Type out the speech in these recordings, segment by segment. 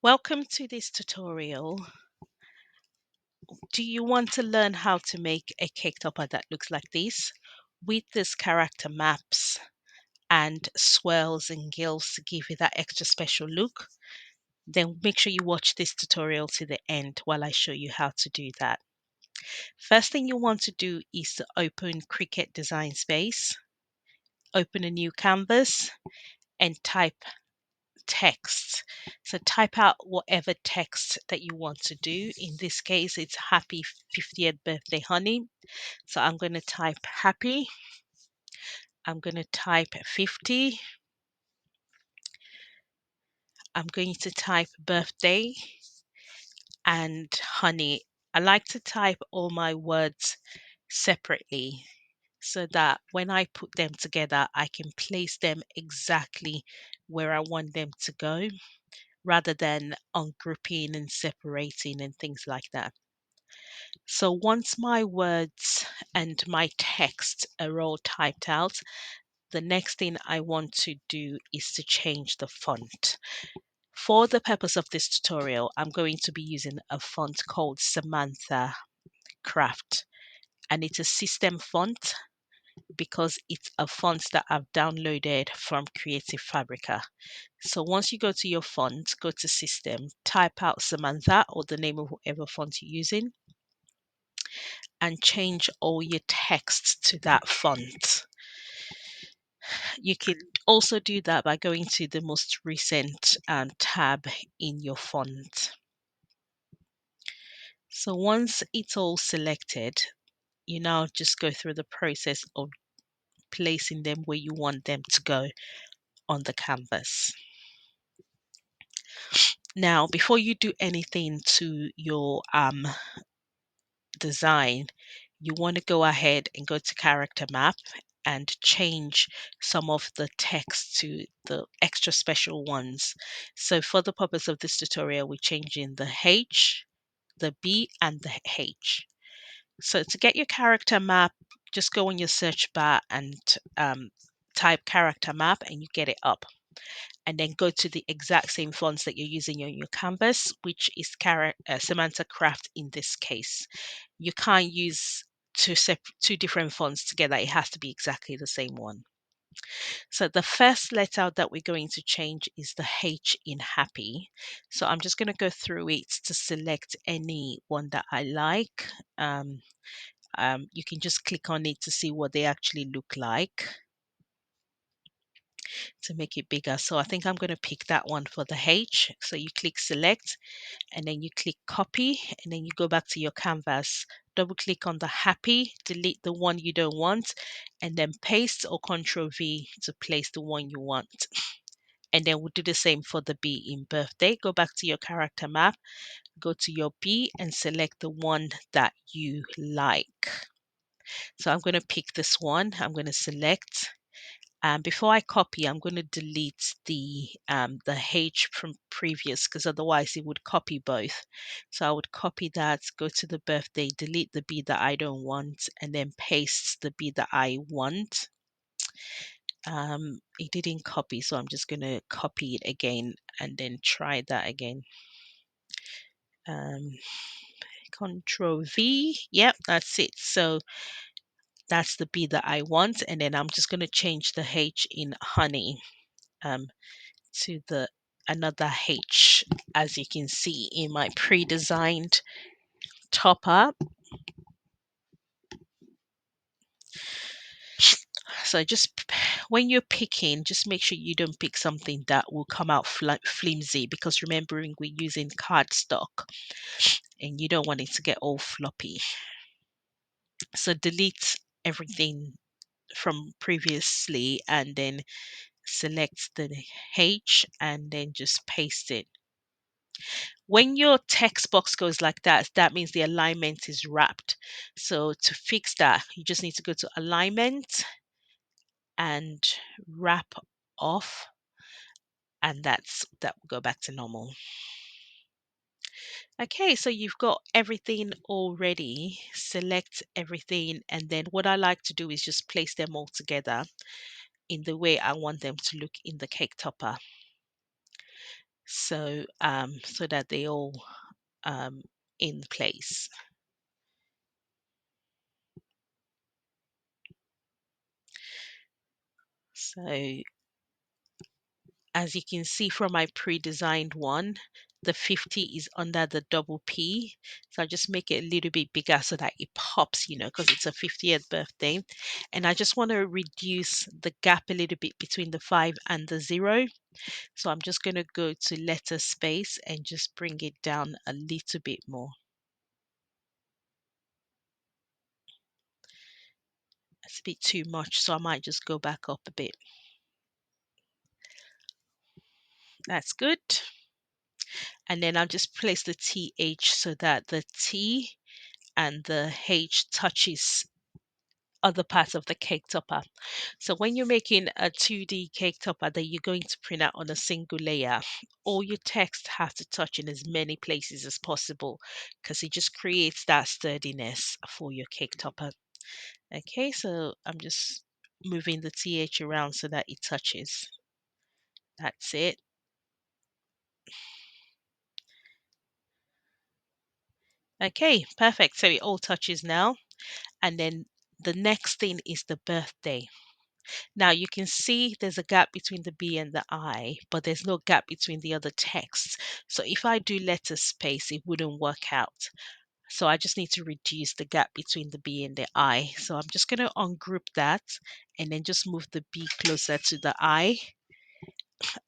Welcome to this tutorial. Do you want to learn how to make a cake topper that looks like this with this character maps and swirls and gills to give you that extra special look? Then make sure you watch this tutorial to the end while I show you how to do that. First thing you want to do is to open Cricut Design Space, open a new canvas and type text. So type out whatever text that you want to do. In this case, it's happy 50th birthday, honey. So I'm going to type happy. I'm going to type 50. I'm going to type birthday and honey. I like to type all my words separately so that when I put them together, I can place them exactly where I want them to go, rather than ungrouping and separating and things like that. So once my words and my text are all typed out, the next thing I want to do is to change the font. For the purpose of this tutorial, I'm going to be using a font called Samantha Craft, and it's a system font because it's a font that I've downloaded from Creative Fabrica. So once you go to your font, go to system, type out Samantha or the name of whatever font you're using, and change all your text to that font. You can also do that by going to the most recent tab in your font. So once it's all selected, you now just go through the process of placing them where you want them to go on the canvas. Now, before you do anything to your design, you want to go ahead and go to character map and change some of the text to the extra special ones. So for the purpose of this tutorial, we're changing the H, the B, and the H. So to get your character map, just go on your search bar and type character map and you get it up. And then go to the exact same fonts that you're using on your canvas, which is Samantha Craft in this case. You can't use two different fonts together. It has to be exactly the same one. So the first letter that we're going to change is the H in happy. So I'm just going to go through it to select any one that I like. You can just click on it to see what they actually look like to make it bigger. So I think I'm going to pick that one for the H. So you click select and then you click copy and then you go back to your canvas, double click on the happy, delete the one you don't want, and then paste or Control V to place the one you want. And then we'll do the same for the B in birthday. Go back to your character map, go to your B and select the one that you like. So I'm going to pick this one. I'm going to select. Before I copy, I'm going to delete the H from previous because otherwise it would copy both. So I would copy that, go to the birthday, delete the B that I don't want, and then paste the B that I want. It didn't copy, so I'm just going to copy it again and then try that again. Control V. Yep, that's it. So that's the B that I want, and then I'm just going to change the H in honey to the another H, as you can see in my pre-designed topper. So just when you're picking, just make sure you don't pick something that will come out flimsy, because remembering we're using cardstock and you don't want it to get all floppy. So delete everything from previously and then select the H and then just paste it. When your text box goes like that, that means the alignment is wrapped. So to fix that, you just need to go to alignment and wrap off, and that will go back to normal. Okay, so you've got everything already. Select everything, and then what I like to do is just place them all together in the way I want them to look in the cake topper. so that they all um, in place. So as you can see from my pre-designed one, the 50 is under the double P. So I just make it a little bit bigger so that it pops, because it's a 50th birthday. And I just want to reduce the gap a little bit between the 5 and the 0. So I'm just going to go to letter space and just bring it down a little bit more. It's a bit too much, so I might just go back up a bit. That's good. And then I'll just place the TH so that the T and the H touches other parts of the cake topper. So when you're making a 2D cake topper that you're going to print out on a single layer, all your text has to touch in as many places as possible because it just creates that sturdiness for your cake topper. Okay, so I'm just moving the TH around so that it touches. That's it. Okay, perfect. So it all touches now. And then the next thing is the birthday. Now you can see there's a gap between the B and the I, but there's no gap between the other texts. So if I do letter space, it wouldn't work out. So I just need to reduce the gap between the B and the I. So I'm just going to ungroup that and then just move the B closer to the I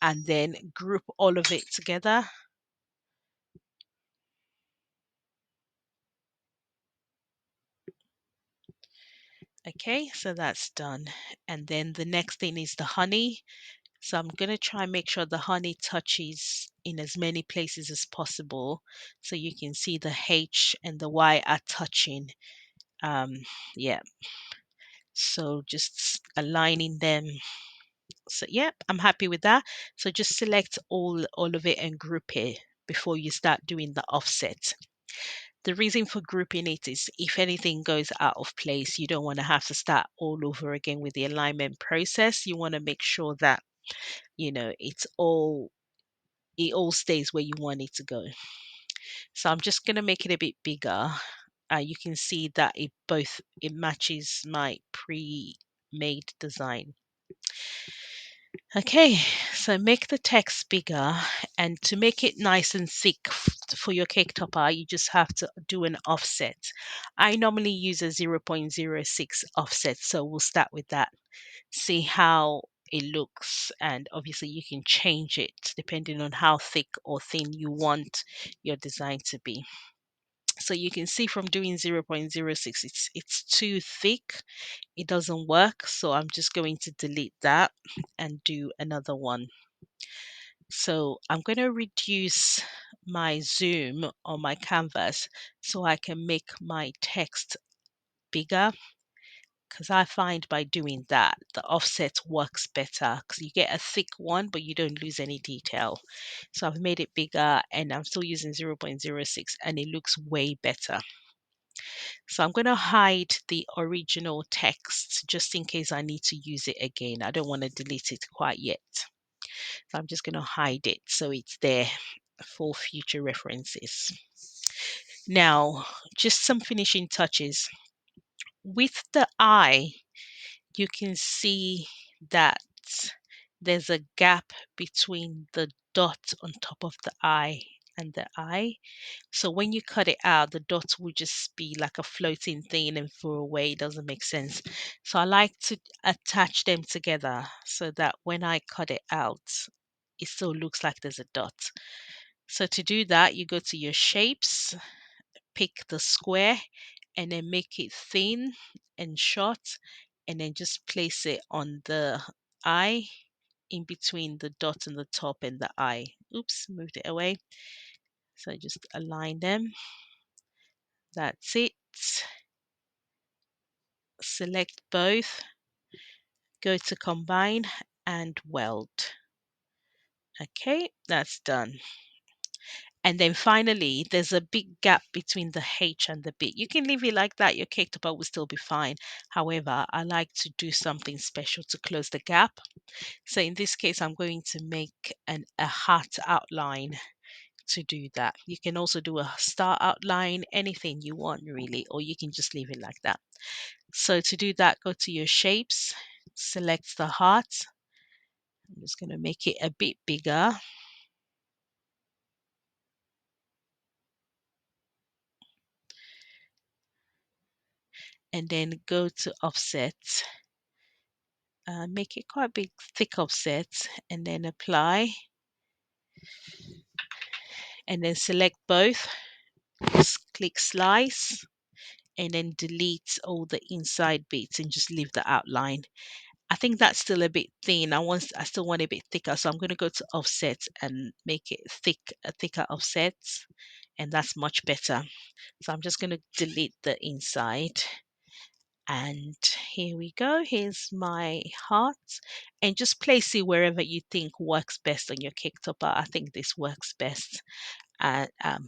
and then group all of it together. Okay, so that's done. And then the next thing is the honey. So I'm going to try and make sure the honey touches in as many places as possible. So you can see the H and the Y are touching. Um, yeah, so just aligning them. So yeah, I'm happy with that. So just select all of it and group it before you start doing the offset. The reason for grouping it is if anything goes out of place, you don't want to have to start all over again with the alignment process. You want to make sure that it all stays where you want it to go. So I'm just going to make it a bit bigger. You can see that it matches my pre-made design. Okay, so make the text bigger, and to make it nice and thick for your cake topper, you just have to do an offset. I normally use a 0.06 offset, so we'll start with that. See how it looks, and obviously you can change it depending on how thick or thin you want your design to be. So you can see from doing 0.06, it's too thick, it doesn't work, so I'm just going to delete that and do another one. So I'm going to reduce my zoom on my canvas so I can make my text bigger, because I find by doing that, the offset works better because you get a thick one, but you don't lose any detail. So I've made it bigger and I'm still using 0.06 and it looks way better. So I'm going to hide the original text just in case I need to use it again. I don't want to delete it quite yet. So I'm just going to hide it so it's there for future references. Now, just some finishing touches. With the eye, you can see that there's a gap between the dot on top of the eye and the eye. So when you cut it out, the dots will just be like a floating thing and fall away. It doesn't make sense. So I like to attach them together so that when I cut it out, it still looks like there's a dot. So to do that, you go to your shapes, pick the square, and then make it thin and short, and then just place it on the eye in between the dot on the top and the eye. Oops, moved it away. So just align them. That's it. Select both, go to combine and weld. Okay, that's done. And then finally, there's a big gap between the H and the B. You can leave it like that, your cake topper will still be fine. However, I like to do something special to close the gap. So in this case, I'm going to make a heart outline to do that. You can also do a star outline, anything you want really, or you can just leave it like that. So to do that, go to your shapes, select the heart. I'm just going to make it a bit bigger. And then go to offset, make it quite big, thick offset, and then apply. And then select both, click slice, and then delete all the inside bits and just leave the outline. I think that's still a bit thin. I still want it a bit thicker, so I'm going to go to offset and make it a thicker offset, and that's much better. So I'm just going to delete the inside. And here we go. Here's my heart. And just place it wherever you think works best on your cake topper. I think this works best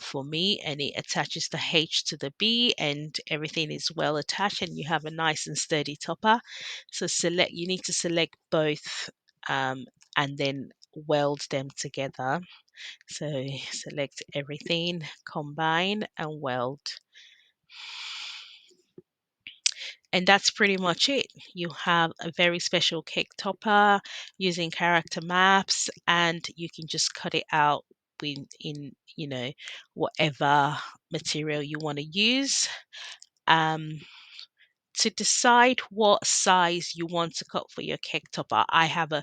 for me, and it attaches the H to the B, and everything is well attached, and you have a nice and sturdy topper. So you need to select both, and then weld them together. So select everything, combine and weld. And that's pretty much it. You have a very special cake topper using character maps, and you can just cut it out in whatever material you want to use. Um, to decide what size you want to cut for your cake topper, I have a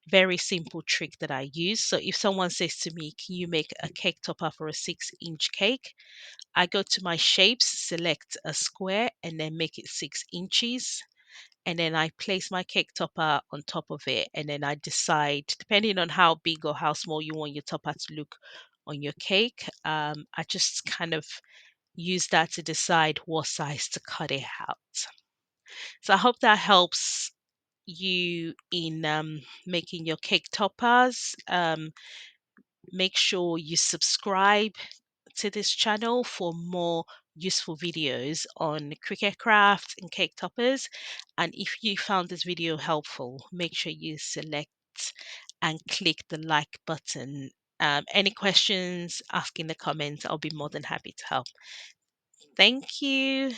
very simple trick that I use. So if someone says to me, "Can you make a cake topper for a 6-inch cake?" I go to my shapes, select a square, and then make it 6 inches, and then I place my cake topper on top of it, and then I decide, depending on how big or how small you want your topper to look on your cake, I just kind of use that to decide what size to cut it out. So I hope that helps you in making your cake toppers. Make sure you subscribe to this channel for more useful videos on Cricut crafts and cake toppers. And if you found this video helpful, make sure you select and click the like button. Any questions, ask in the comments. I'll be more than happy to help. Thank you.